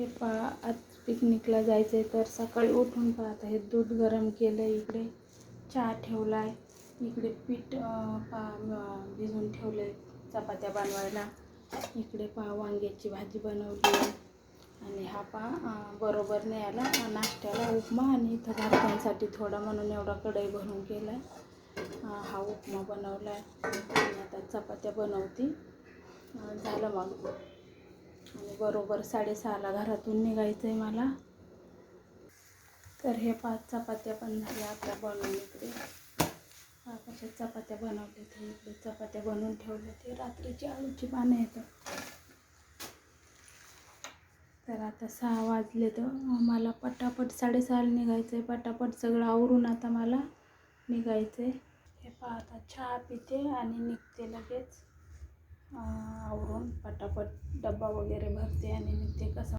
हे पहा, आज पिकनिकला जायचं आहे तर सकाळी उठून पाहता हे दूध गरम केलं, इकडे चहा ठेवला आहे, इकडे पीठ भिजवून ठेवलं आहे चपात्या बनवायला, इकडे पहा वांग्याची भाजी बनवली आहे आणि हा पहा बरोबर नाही आला नाश्त्याला उपमा आणि इथं घरच्यांसाठी थोडा म्हणून एवढा कढई भरून केला आहे. हा उपमा बनवला आहे आणि आता चपात्या बनवती झालं मग. आणि बरोबर 6:30ला घरातून निघायचं आहे मला. तर हे 5 चपात्या पण झाल्या आपल्या बनवून. इकडे कशा चपात्या बनवल्या ते इकडे चपात्या बनवून ठेवल्या ते रात्रीची आळूची पानं येतं. तर आता 6 वाजले तर मला पटापट 6:30ला निघायचं आहे. पटापट सगळं आवरून आता मला निघायचं आहे. हे पहा आता चहा पिते आणि निघते लगेच आवरून पटापट डब्बा वगैरे भरते आणि निघते. कसं